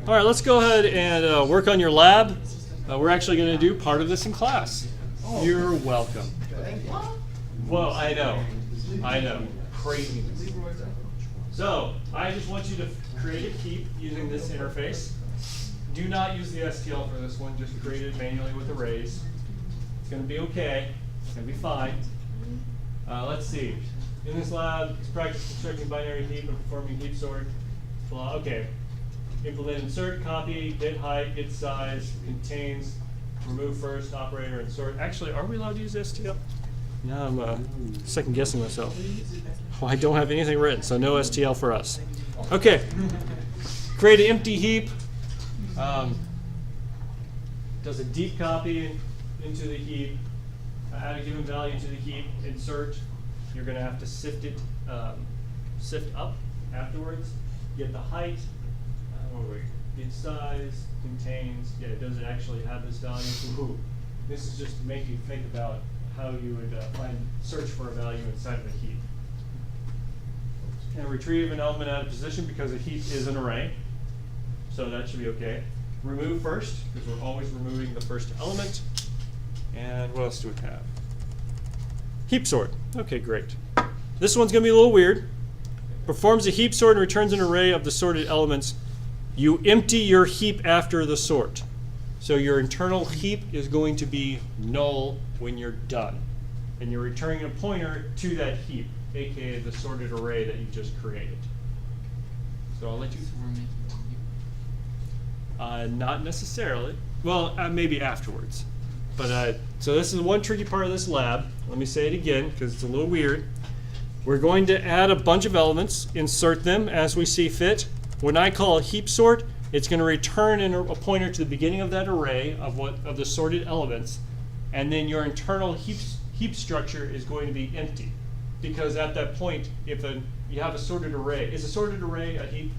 All right, let's go ahead and work on your lab. We're actually going to do part of this in class. You're welcome. Well, I know. Crazy. So, I just want you to create a heap using this interface. Do not use the STL for this one, just create it manually with arrays. It's going to be okay, it's going to be fine. Let's see. In this lab, it's practice constructing binary heap and performing heap sort. Blah. Okay. Implement insert, copy, get height, get size, contains, remove first, operator, and sort. Actually, are we allowed to use STL? Now I'm second guessing myself. Oh, I don't have anything written, so no STL for us. Okay. Create an empty heap. Does a deep copy into the heap. Add a given value to the heap. Insert. You're going to have to sift it, sift up afterwards. Get the height. Get size. Contains. Yeah, does it actually have this value? Ooh. This is just to make you think about how you would search for a value inside of a heap. And retrieve an element out of position because a heap is an array. So that should be okay. Remove first, because we're always removing the first element. And what else do we have? Heap sort. Okay, great. This one's going to be a little weird. Performs a heap sort and returns an array of the sorted elements. You empty your heap after the sort. So your internal heap is going to be null when you're done. And you're returning a pointer to that heap, aka the sorted array that you just created. So I'll let you. Not necessarily. Well, maybe afterwards. But so this is one tricky part of this lab. Let me say it again because it's a little weird. We're going to add a bunch of elements, insert them as we see fit. When I call a heap sort, it's going to return a pointer to the beginning of that array of the sorted elements, and then your internal heap structure is going to be empty, because at that point, if you have a sorted array, is a sorted array a heap?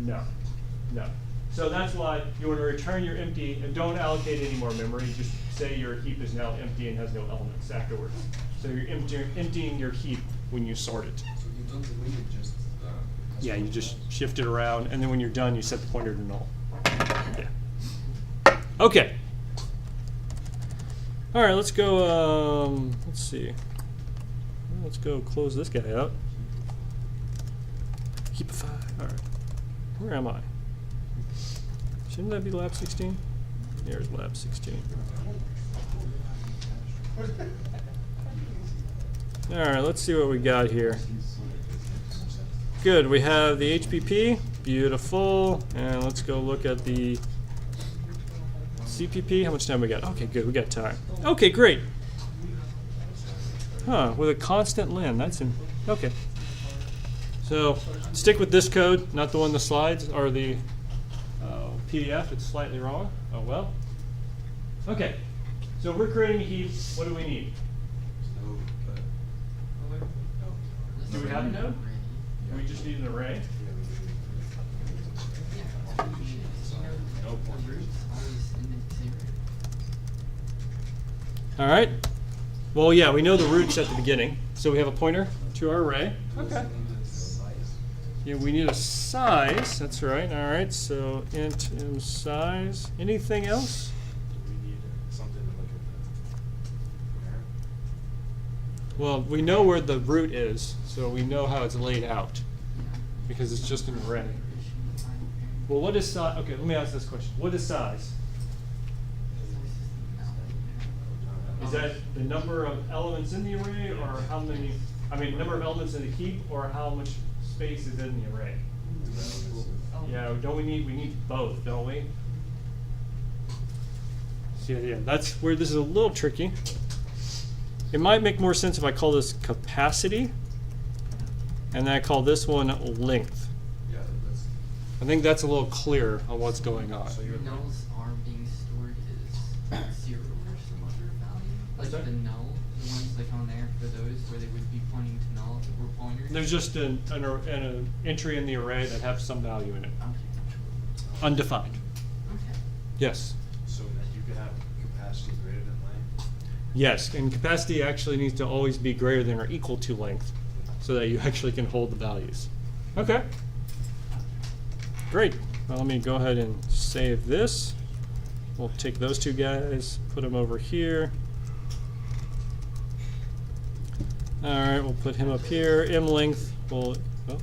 No. So that's why you want to return your empty and don't allocate any more memory. Just say your heap is now empty and has no elements afterwards. So you're emptying your heap when you sort it. So you don't delete it, just yeah, you just shift it around, and then when you're done, you set the pointer to null. Yeah. Okay. All right, let's go. Let's see. Let's go close this guy out. Heapify. All right. Where am I? Shouldn't that be lab 16? There's lab 16. All right, let's see what we got here. Good, we have the HPP, beautiful, and let's go look at the CPP. How much time we got? Okay, good, we got time. Okay, great. Huh, with a constant len, that's in, okay. So stick with this code, not the one in the slides, or the PDF, it's slightly wrong. Oh well. Okay, so we're creating a heap. What do we need? Do we have a node? We just need an array. All right. Well, yeah, we know the roots at the beginning, so we have a pointer to our array. Okay. Yeah, we need a size. That's right. All right. So int m size. Anything else? we need something to look at the Well, we know where the root is, so we know how it's laid out because it's just an array. Well, what is size? Okay, let me ask this question. What is size? Is that the number of elements in the array, or how many? I mean, number of elements in the heap, or how much space is in the array? Yeah, don't we need both, don't we? So yeah, that's where this is a little tricky. It might make more sense if I call this capacity, and then I call this one length. Yeah, that's. I think that's a little clearer on what's going on. So your Nulls are being stored as 0 or some other value. Like sorry? the null, the ones like on there for those where they would be pointing to null or pointers. There's just an entry in the array that has some value in it. Okay. Undefined. Okay. Yes. So that you could have capacity greater than length. Yes, and capacity actually needs to always be greater than or equal to length so that you actually can hold the values. Okay. Great. Well, let me go ahead and save this. We'll take those two guys, put them over here. All right, we'll put him up here. M length will, oh.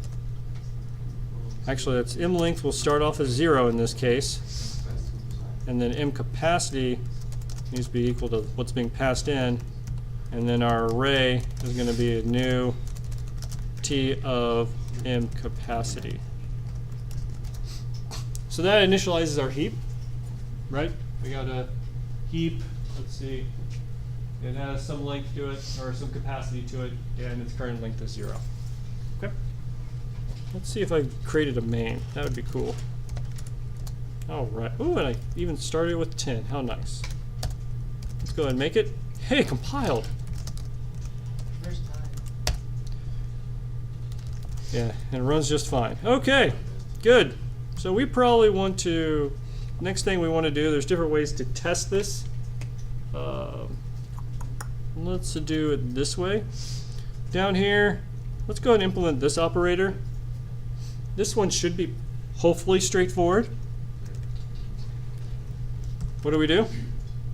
Actually, that's M length will start off as 0 in this case. And then M capacity needs to be equal to what's being passed in. And then our array is going to be a new T of M capacity. So that initializes our heap, right? We got a heap, let's see, it has some length to it, or some capacity to it, and its current length is 0. Okay. Let's see if I created a main. That would be cool. All right. Ooh, and I even started with 10. How nice. Let's go ahead and make it. Hey, compiled. First time. Yeah, and it runs just fine. Okay, good. So we probably want to, next thing we want to do, there's different ways to test this. Let's do it this way. Down here, let's go ahead and implement this operator. This one should be hopefully straightforward. What do we do?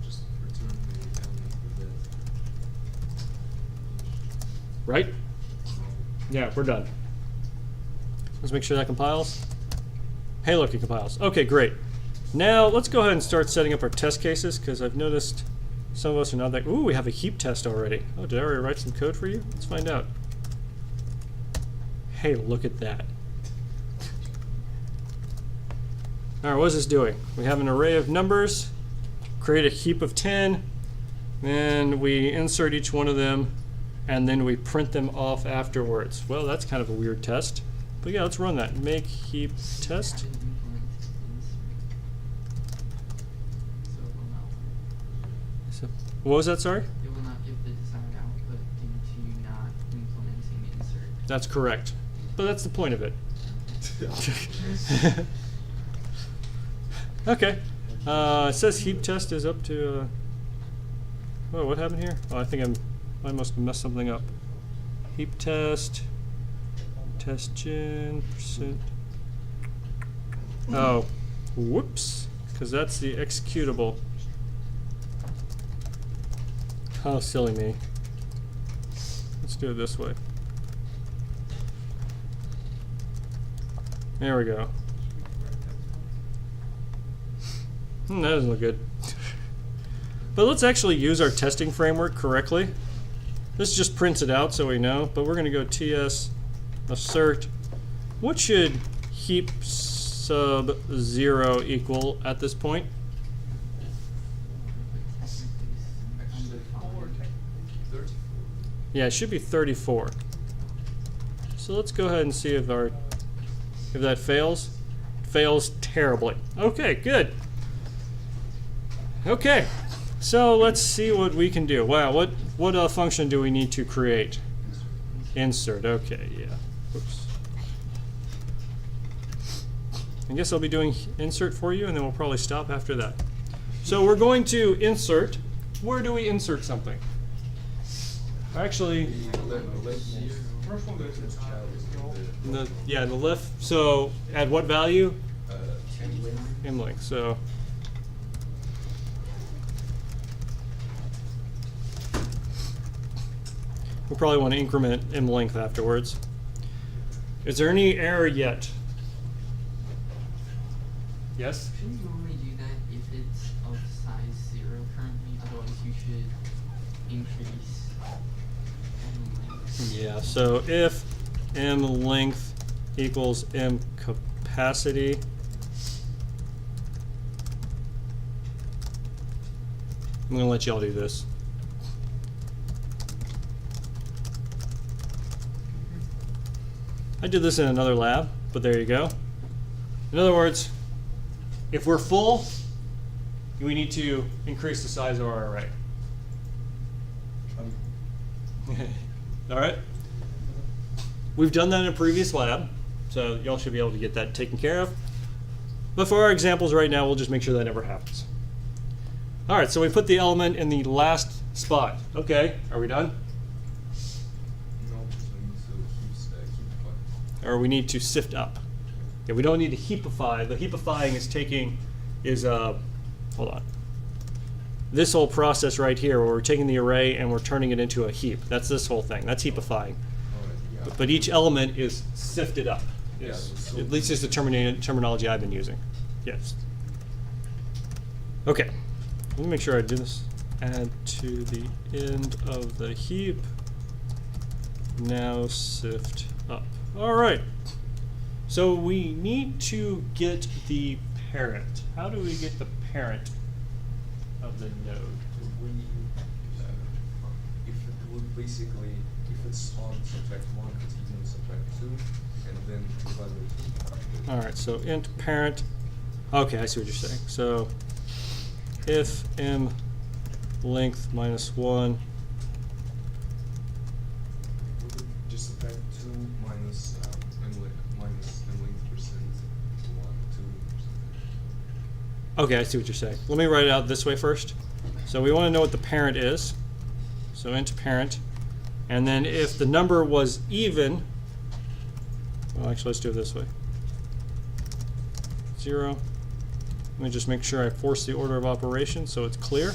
Just return the element with it. Right? Yeah, we're done. Let's make sure that compiles. Hey, look, it compiles. Okay, great. Now let's go ahead and start setting up our test cases, because I've noticed some of us are not that. Ooh, we have a heap test already. Oh, did I already write some code for you? Let's find out. Hey, look at that. All right, what is this doing? We have an array of numbers, create a heap of 10, then we insert each one of them, and then we print them off afterwards. Well, that's kind of a weird test. But yeah, let's run that. Make heap test. Haven't implemented insert. So it will not work. So, what was that, sorry? It will not give the desired output due to not implementing insert. That's correct. But that's the point of it. Okay. It says heap test is up to. Oh, what happened here? Oh, I think I must have messed something up. Heap test. Test gen %. Oh, whoops! Because that's the executable. How silly me. Let's do it this way. There we go. That doesn't look good. But let's actually use our testing framework correctly. This just prints it out so we know, but we're going to go ts assert. What should heap sub 0 equal at this point? Yeah, it should be 34. So let's go ahead and see if that fails. It fails terribly. Okay, good. Okay, so let's see what we can do. Wow, what function do we need to create? Insert. Okay, yeah. Oops. I guess I'll be doing insert for you, and then we'll probably stop after that. So we're going to insert. Where do we insert something? Actually, First one goes to the child. the left. So at what value? M. M length. So. We'll probably want to increment M length afterwards. Is there any error yet? Yes? Shouldn't you normally do that if it's of size 0 currently? Otherwise you should increase M length. Yeah, so if M length equals M capacity, I'm going to let y'all do this. I did this in another lab, but there you go. In other words, if we're full, we need to increase the size of our array. All right? We've done that in a previous lab, so y'all should be able to get that taken care of. But for our examples right now, we'll just make sure that never happens. All right, so we put the element in the last spot. Okay, are we done? No, so you need to keep Or we need to sift up. Yeah, we don't need to heapify. The heapifying is hold on. This whole process right here, where we're taking the array and we're turning it into a heap. That's this whole thing. That's heapifying. But each element is sifted up. Yes. At least is the terminology I've been using. Yes. Okay. Let me make sure I do this. Add to the end of the heap. Now sift up. All right. So we need to get the parent. How do we get the parent of the node? If it would basically, if it's on subtract 1, it's even subtract 2, and then divide by 2. All right, so int parent. Okay, I see what you're saying. So if m length minus 1. We would just subtract 2 minus m length percent 1, 2%. Okay, I see what you're saying. Let me write it out this way first. So we want to know what the parent is. So int parent. And then if the number was even, well, actually, let's do it this way. 0. Let me just make sure I force the order of operation so it's clear.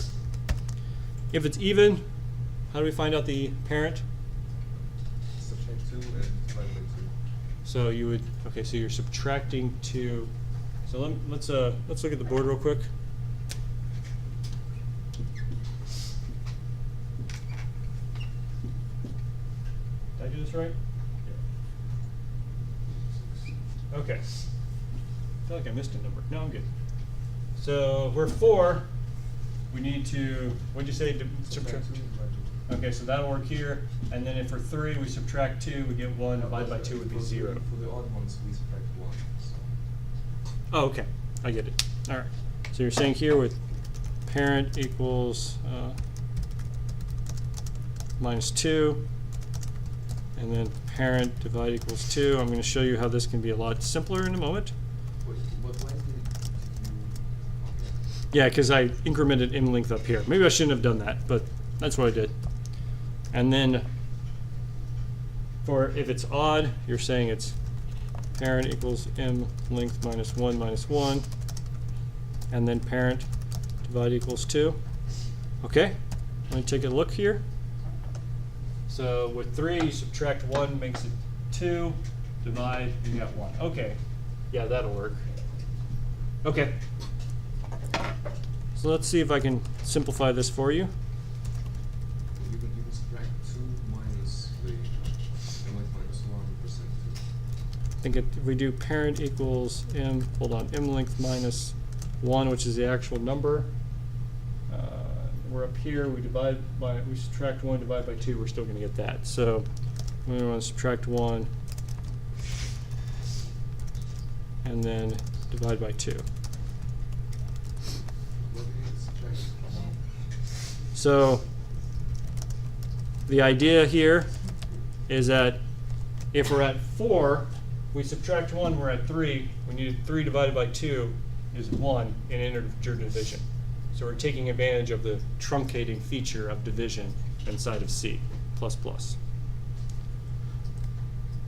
If it's even, how do we find out the parent? Subtract 2 and divide by 2. So you would, okay, so you're subtracting 2. So let's look at the board real quick. Did I do this right? Yeah. Okay. I feel like I missed a number. No, I'm good. So we're 4. We need to, what'd you say? Subtract. Okay, so that'll work here. And then if we're 3, we subtract 2, we get 1. Divided by 2 would be 0. For the odd ones, we subtract 1. So. Oh, okay. I get it. All right. So you're saying here with parent equals minus 2, and then parent divide equals 2. I'm going to show you how this can be a lot simpler in a moment. Wait, why did you? Yeah, because I incremented m length up here. Maybe I shouldn't have done that, but that's what I did. And then for if it's odd, you're saying it's parent equals m length minus 1, and then parent divide equals 2. Okay, let me take a look here. So with 3, you subtract 1 makes it 2. Divide, you got 1. Okay, yeah, that'll work. Okay. So let's see if I can simplify this for you. You can subtract 2 minus the m length minus 1%. I think if we do parent equals m, hold on, m length minus 1, which is the actual number. We're up here, we subtract 1, divide by 2, we're still going to get that. So we want to subtract 1 and then divide by 2. What do you subtract? So the idea here is that if we're at 4, we subtract 1, we're at 3. We need 3 divided by 2 is 1 in integer division. So we're taking advantage of the truncating feature of division inside of C++. Does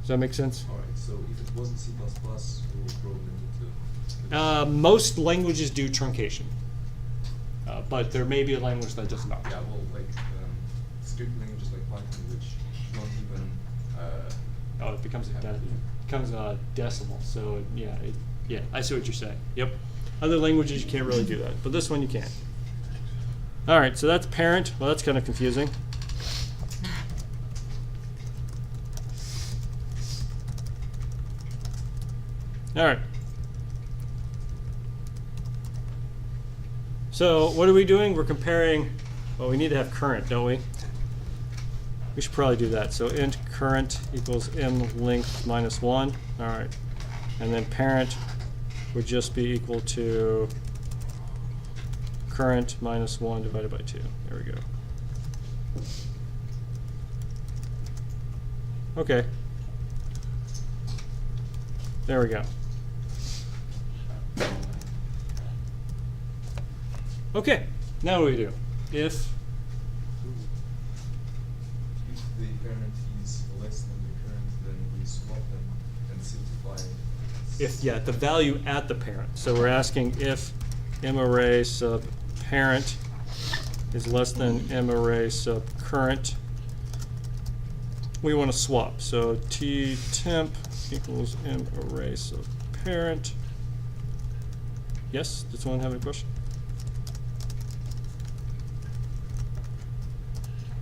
that make sense? All right, so if it wasn't C++, we will probably need to. Most languages do truncation, but there may be a language that does not. Yeah, well, like script languages like Python, which don't even. Oh, it becomes a decimal. So yeah, I see what you're saying. Yep. Other languages you can't really do that, but this one you can. All right, so that's parent. Well, that's kind of confusing. All right. So what are we doing? We're comparing. Well, we need to have current, don't we? We should probably do that. So int current equals m length minus 1. All right. And then parent would just be equal to current minus 1 divided by 2. There we go. Okay. There we go. Okay. Now what do we do? If the parent is less than the current, then we swap them and simplify if the value at the parent. So we're asking if M array sub parent is less than M array sub current. We want to swap. So T temp equals M array sub parent. Yes, does someone have a question?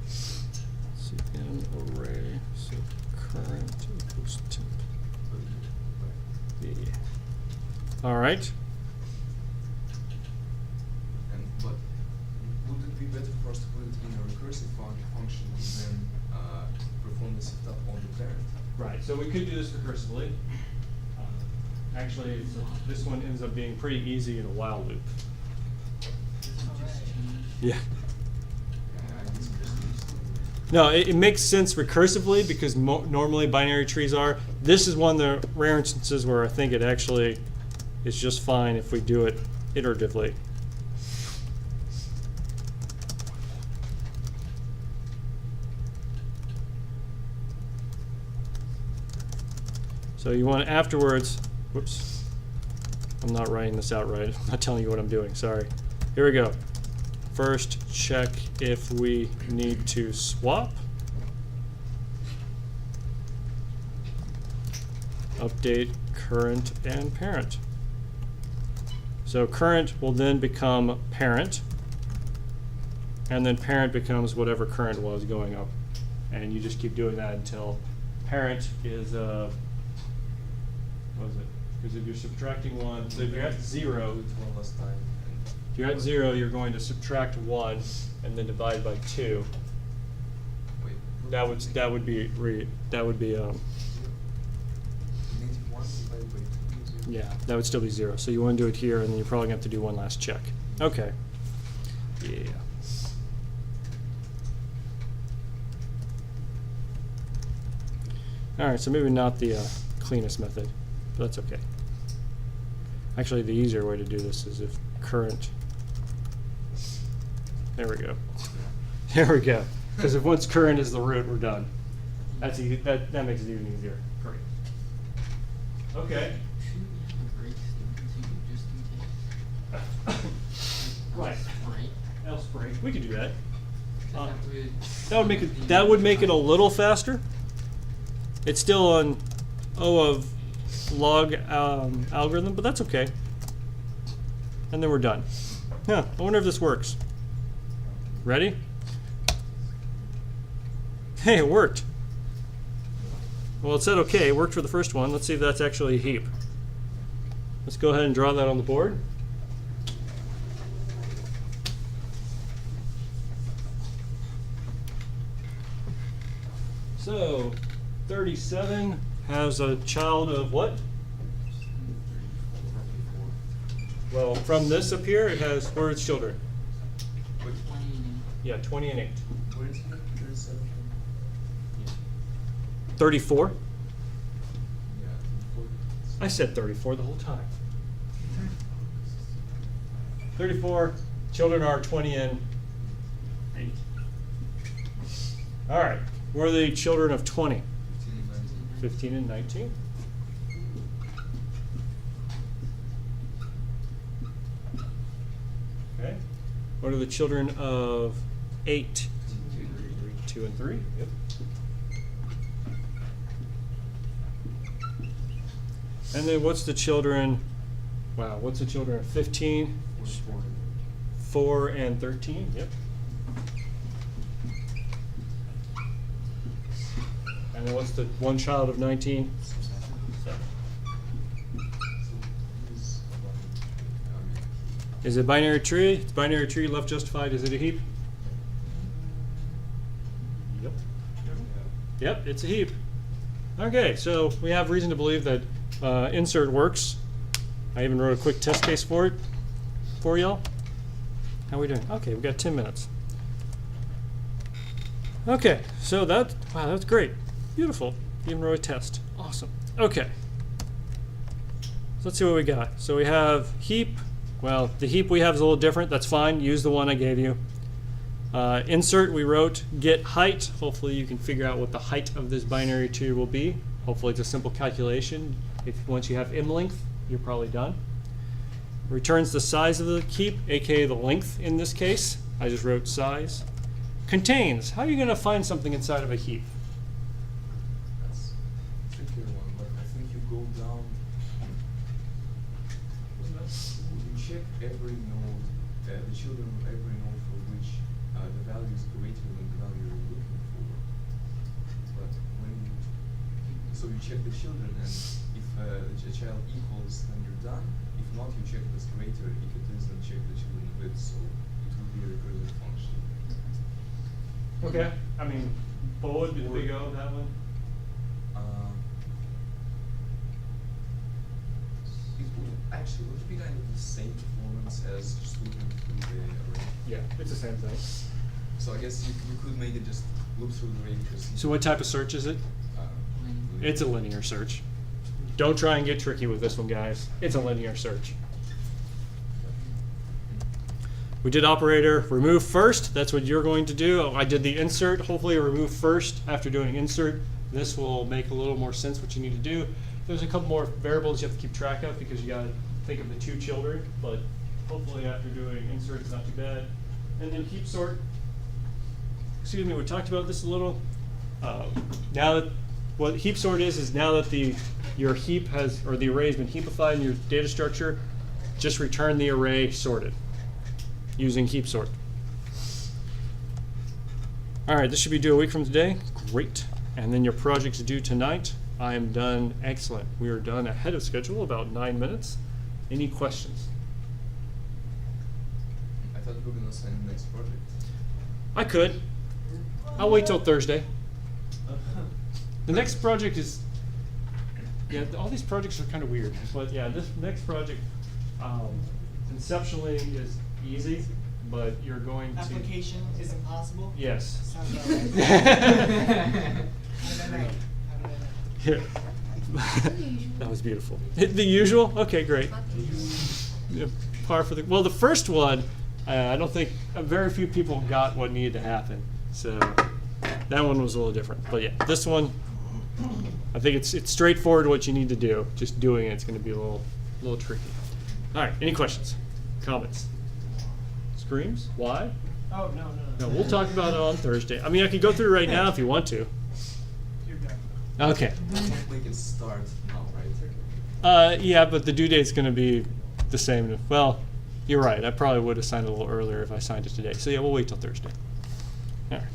So M array sub current equals temp. Yeah. All right. But would it be better for us to put it in a recursive function and then perform the setup on the parent? Right, so we could do this recursively. Actually, this one ends up being pretty easy in a while loop. Yeah. No, it makes sense recursively because normally binary trees are. This is one of the rare instances where I think it actually is just fine if we do it iteratively. So you want afterwards, whoops, I'm not writing this out right. I'm not telling you what I'm doing, sorry. Here we go. First, check if we need to swap. Update current and parent. So current will then become parent, and then parent becomes whatever current was going up. And you just keep doing that until parent is, what is it? Because if you're subtracting 1, so if you're at 0, Do it one last time. if you're at 0, you're going to subtract 1 and then divide by 2. Wait, That would be negative 1 divided by 2 is 0. yeah, that would still be 0. So you want to do it here, and then you're probably going to have to do one last check. Okay. Yeah. All right, so maybe not the cleanest method, but that's okay. Actually, the easier way to do this is if current. There we go. There we go. Because if once current is the root, we're done. That's easy. That makes it even easier. Great. Okay. Should we have a break statement too, just in case? Right. Right. Else break. We could do that. That would That would make it a little faster. It's still on O of log algorithm, but that's okay. And then we're done. Yeah, I wonder if this works. Ready? Hey, it worked. Well, it said okay. It worked for the first one. Let's see if that's actually a heap. Let's go ahead and draw that on the board. So, 37 has a child of what? Well, from this up here, it has, where are its children? Wait, 20 and Yeah, 20 and 8. where is it? 37? 34? Yeah. I said 34 the whole time. 34, children are 20 and 8. All right, where are the children of 20? 15 and 19. Okay. What are the children of 8? 2 and 3. Yep. And then what's the children? Wow, what's the children of 15? 4 and 13. Yep. And then what's the one child of 19? 7. Is it binary tree? It's binary tree left justified. Is it a heap? Yep. Yep, it's a heap. Okay, so we have reason to believe that insert works. I even wrote a quick test case for it for y'all. How are we doing? Okay, we've got 10 minutes. Okay, so wow, that's great. Beautiful. Even wrote a test. Awesome. Okay. So let's see what we got. So we have heap. Well, the heap we have is a little different. That's fine. Use the one I gave you. Insert, we wrote get height. Hopefully you can figure out what the height of this binary tree will be. Hopefully it's a simple calculation. Once you have im length, you're probably done. Returns the size of the heap, aka the length in this case. I just wrote size. Contains. How are you going to find something inside of a heap? That's a trickier one, but I think you go down. You check every node, the children of every node for which the value is greater than the value you're looking for. But when you, so you check the children, and if the child equals, then you're done. If not, you check this greater. If it is, then check the children with. So it will be a recursive function. Okay. I mean, what would be the big O of that one? It would actually would be kind of the same performance as just looking through the array. Yeah, it's the same thing. So I guess you could make it just loop through the array because. So what type of search is it? Linear. It's a linear search. Don't try and get tricky with this one, guys. It's a linear search. We did operator remove first. That's what you're going to do. I did the insert. Hopefully remove first after doing insert. This will make a little more sense what you need to do. There's a couple more variables you have to keep track of because you got to think of the two children, but hopefully after doing insert it's not too bad. And then heap sort. Excuse me, we talked about this a little. Now that what heap sort is now that your heap has, or the array has been heapified in your data structure, just return the array sorted using heap sort. All right, this should be due a week from today. Great. And then your project's due tonight. I am done. Excellent. We are done ahead of schedule, about 9 minutes. Any questions? I thought we were going to assign the next project. I could. I'll wait till Thursday. The next project is, yeah, all these projects are kind of weird. But yeah, this next project conceptually is easy, but you're going to. Application is impossible? Yes. Sounds about right. How did I know? Yeah. That was beautiful. The usual? Okay, great. Yeah, par for the, well, the first one, I don't think, very few people got what needed to happen. So that one was a little different. But yeah, this one, I think it's straightforward what you need to do. Just doing it's going to be a little tricky. All right, any questions? Comments? Screams? Why? Oh, no. No, we'll talk about it on Thursday. I mean, I could go through right now if you want to. You're done. Okay. We can start now, right? Yeah, but the due date's going to be the same. Well, you're right. I probably would have signed it a little earlier if I signed it today. So yeah, we'll wait till Thursday. All right.